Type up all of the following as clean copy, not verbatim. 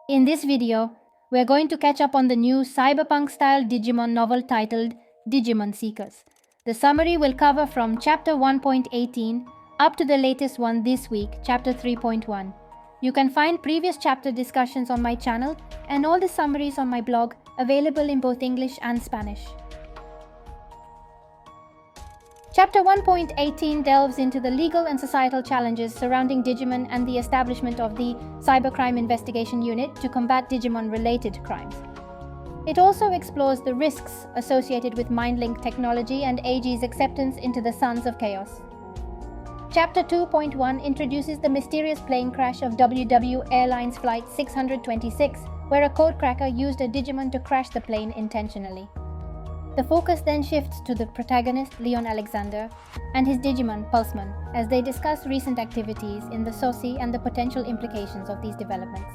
In this video, we're going to catch up on the new cyberpunk-style Digimon novel titled Digimon Seekers. The summary will cover from Chapter 1.18 up to the latest one this week, Chapter 3.1. You can find previous chapter discussions on my channel and all the summaries on my blog, available in both English and Spanish. Chapter 1.18 delves into the legal and societal challenges surrounding Digimon and the establishment of the Cybercrime Investigation Unit to combat Digimon-related crimes. It also explores the risks associated with mind-link technology and AG's acceptance into the Sons of Chaos. Chapter 2.1 introduces the mysterious plane crash of WW Airlines Flight 626, where a codecracker used a Digimon to crash the plane intentionally. The focus then shifts to the protagonist, Leon Alexander, and his Digimon, Pulsemon, as they discuss recent activities in the SOCI and the potential implications of these developments.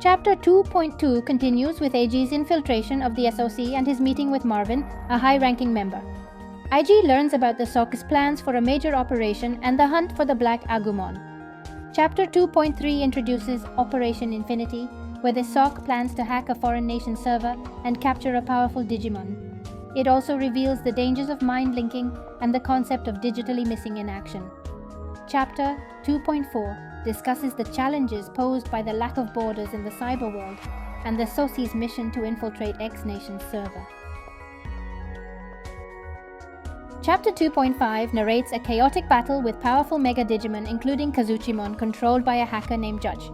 Chapter 2.2 continues with AG's infiltration of the SOC and his meeting with Marvin, a high-ranking member. IG learns about the SOC's plans for a major operation and the hunt for the Black Agumon. Chapter 2.3 introduces Operation Infinity, where the SOC plans to hack a foreign nation server and capture a powerful Digimon. It also reveals the dangers of mind linking and the concept of digitally missing in action. Chapter 2.4 discusses the challenges posed by the lack of borders in the cyber world and the SOCI's mission to infiltrate X-Nation's server. Chapter 2.5 narrates a chaotic battle with powerful Mega Digimon, including Kazuchimon, controlled by a hacker named Judge.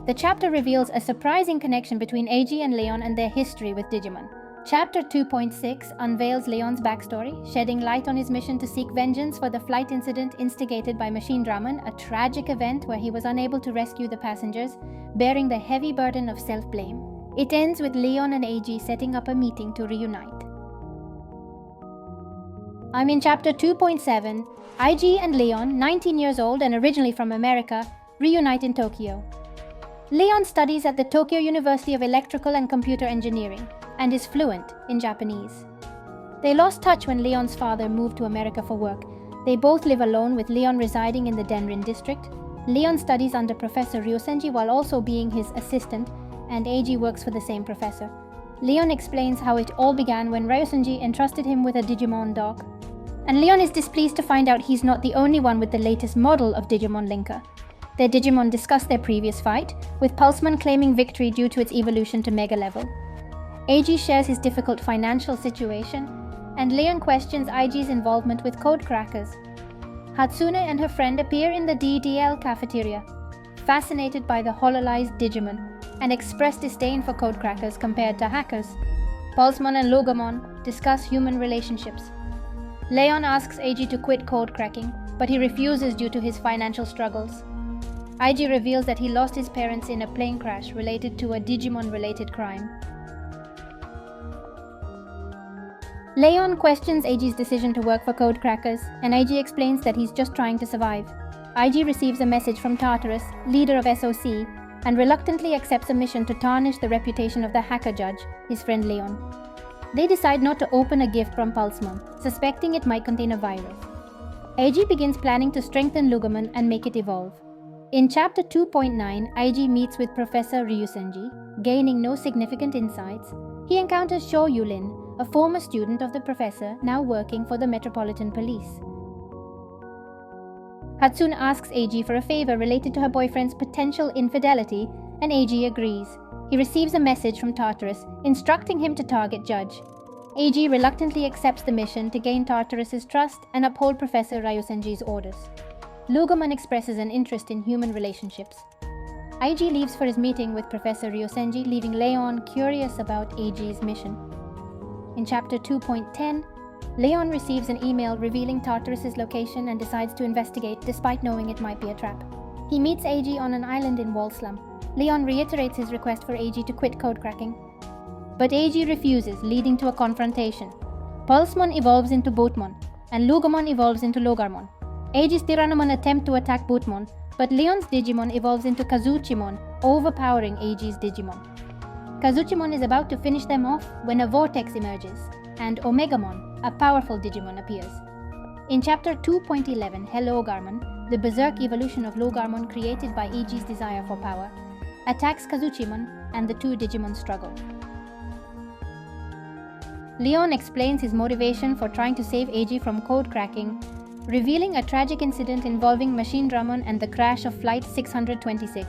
The chapter reveals a surprising connection between AG and Leon and their history with Digimon. Chapter 2.6 unveils Leon's backstory, shedding light on his mission to seek vengeance for the flight incident instigated by Machine Dramon, a tragic event where he was unable to rescue the passengers, bearing the heavy burden of self-blame. It ends with Leon and AG setting up a meeting to reunite. I'm in Chapter 2.7. IG and Leon, 19 years old and originally from America, reunite in Tokyo. Leon studies at the Tokyo University of Electrical and Computer Engineering and is fluent in Japanese. They lost touch when Leon's father moved to America for work. They both live alone, with Leon residing in the Denrin district. Leon studies under Professor Ryosenji while also being his assistant, and AG works for the same professor. Leon explains how it all began when Ryosenji entrusted him with a Digimon dog. And Leon is displeased to find out he's not the only one with the latest model of Digimon Linker. Their Digimon discuss their previous fight, with Pulsemon claiming victory due to its evolution to Mega level. AG shares his difficult financial situation, and Leon questions IG's involvement with code crackers. Hatsune and her friend appear in the DDL cafeteria, fascinated by the hololized Digimon, and express disdain for code crackers compared to hackers. Pulsemon and Logomon discuss human relationships. Leon asks AG to quit code cracking, but he refuses due to his financial struggles. IG reveals that he lost his parents in a plane crash related to a Digimon-related crime. Leon questions AG's decision to work for code crackers, and IG explains that he's just trying to survive. IG receives a message from Tartarus, leader of SOC, and reluctantly accepts a mission to tarnish the reputation of the hacker Judge, his friend Leon. They decide not to open a gift from Pulsemon, suspecting it might contain a virus. AG begins planning to strengthen Logomon and make it evolve. In Chapter 2.9, IG meets with Professor Ryosenji. Gaining no significant insights, he encounters Sho Yulin, a former student of the professor now working for the Metropolitan Police. Hatsune asks AG for a favor related to her boyfriend's potential infidelity, and AG agrees. He receives a message from Tartarus instructing him to target Judge. AG reluctantly accepts the mission to gain Tartarus's trust and uphold Professor Ryosenji's orders. Logomon expresses an interest in human relationships. IG leaves for his meeting with Professor Ryosenji, leaving Leon curious about AG's mission. In Chapter 2.10, Leon receives an email revealing Tartarus's location and decides to investigate despite knowing it might be a trap. He meets AG on an island in Wallslum. Leon reiterates his request for AG to quit code cracking, but AG refuses, leading to a confrontation. Pulsemon evolves into Boatmon, and Logomon evolves into Logarmon. AG's Tyrannomon attempt to attack Boatmon, but Leon's Digimon evolves into Kazuchimon, overpowering AG's Digimon. Kazuchimon is about to finish them off when a vortex emerges, and Omegamon, a powerful Digimon, appears. In Chapter 2.11, Hello Garmon, the berserk evolution of Logomon created by Eiji's desire for power, attacks Kazuchimon and the two Digimon struggle. Leon explains his motivation for trying to save Eiji from code cracking, revealing a tragic incident involving Machine Dramon and the crash of Flight 626,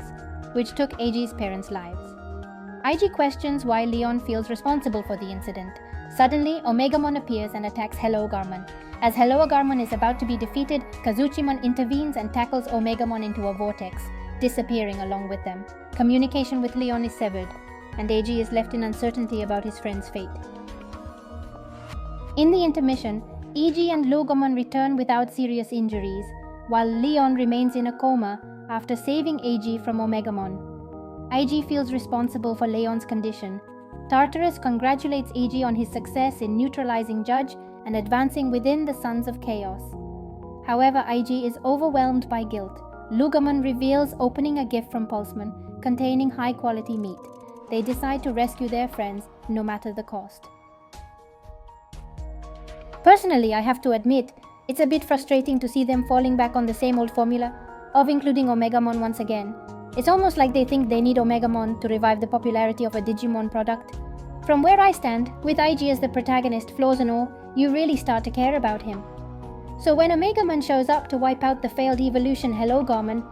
which took Eiji's parents' lives. Eiji questions why Leon feels responsible for the incident. Suddenly, Omegamon appears and attacks Logomon. As Logomon is about to be defeated, Kazuchimon intervenes and tackles Omegamon into a vortex, disappearing along with them. Communication with Leon is severed, and Eiji is left in uncertainty about his friend's fate. In the intermission, Eiji and Logomon return without serious injuries, while Leon remains in a coma after saving Eiji from Omegamon. Eiji feels responsible for Leon's condition. Tartarus congratulates Eiji on his success in neutralizing Judge and advancing within the Sons of Chaos. However, Eiji is overwhelmed by guilt. Logomon reveals opening a gift from Pulsemon containing high-quality meat. They decide to rescue their friends, no matter the cost. Personally, I have to admit, it's a bit frustrating to see them falling back on the same old formula of including Omegamon once again. It's almost like they think they need Omegamon to revive the popularity of a Digimon product. From where I stand, with Eiji as the protagonist, flaws and all, you really start to care about him. So when Omegamon shows up to wipe out the failed evolution Logomon,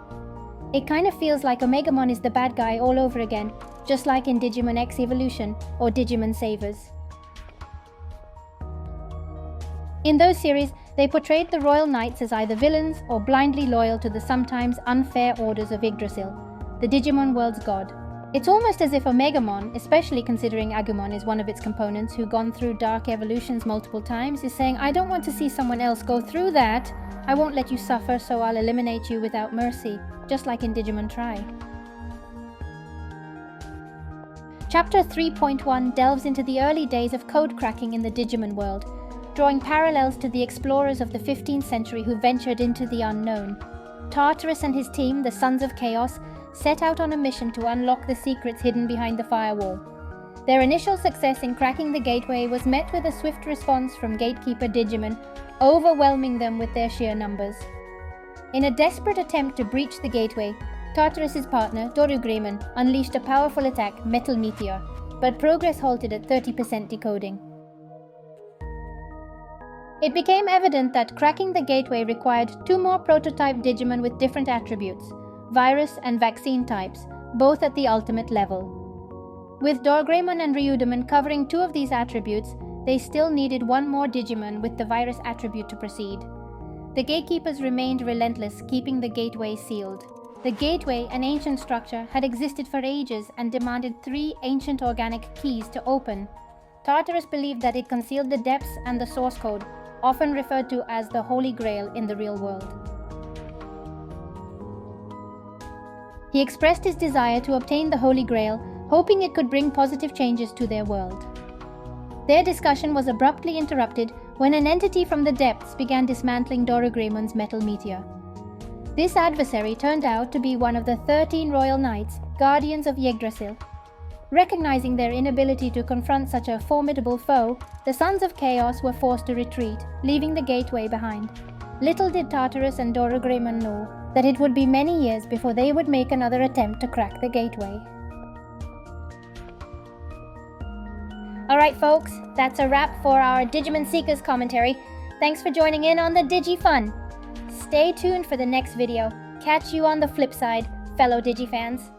it kind of feels like Omegamon is the bad guy all over again, just like in Digimon X Evolution or Digimon Savers. In those series, they portrayed the Royal Knights as either villains or blindly loyal to the sometimes unfair orders of Yggdrasil, the Digimon world's god. It's almost as if Omegamon, especially considering Agumon is one of its components who gone through dark evolutions multiple times, is saying, I don't want to see someone else go through that. I won't let you suffer, so I'll eliminate you without mercy, just like in Digimon Tri. Chapter 3.1 delves into the early days of code cracking in the Digimon world, drawing parallels to the explorers of the 15th century who ventured into the unknown. Tartarus and his team, the Sons of Chaos, set out on a mission to unlock the secrets hidden behind the firewall. Their initial success in cracking the gateway was met with a swift response from Gatekeeper Digimon, overwhelming them with their sheer numbers. In a desperate attempt to breach the gateway, Tartarus' partner, Dorugreymon, unleashed a powerful attack, Metal Meteor, but progress halted at 30% decoding. It became evident that cracking the gateway required two more prototype Digimon with different attributes, virus and vaccine types, both at the ultimate level. With Dorugreymon and Ryudomon covering two of these attributes, they still needed one more Digimon with the virus attribute to proceed. The gatekeepers remained relentless, keeping the gateway sealed. The gateway, an ancient structure, had existed for ages and demanded 3 ancient organic keys to open. Tartarus believed that it concealed the depths and the source code, often referred to as the Holy Grail in the real world. He expressed his desire to obtain the Holy Grail, hoping it could bring positive changes to their world. Their discussion was abruptly interrupted when an entity from the depths began dismantling Dorugreymon's Metal Meteor. This adversary turned out to be one of the 13 Royal Knights, guardians of Yggdrasil. Recognizing their inability to confront such a formidable foe, the Sons of Chaos were forced to retreat, leaving the gateway behind. Little did Tartarus and Dorugreymon know that it would be many years before they would make another attempt to crack the gateway. Alright folks, that's a wrap for our Digimon Seekers commentary. Thanks for joining in on the DigiFun. Stay tuned for the next video. Catch you on the flip side, fellow Digifans.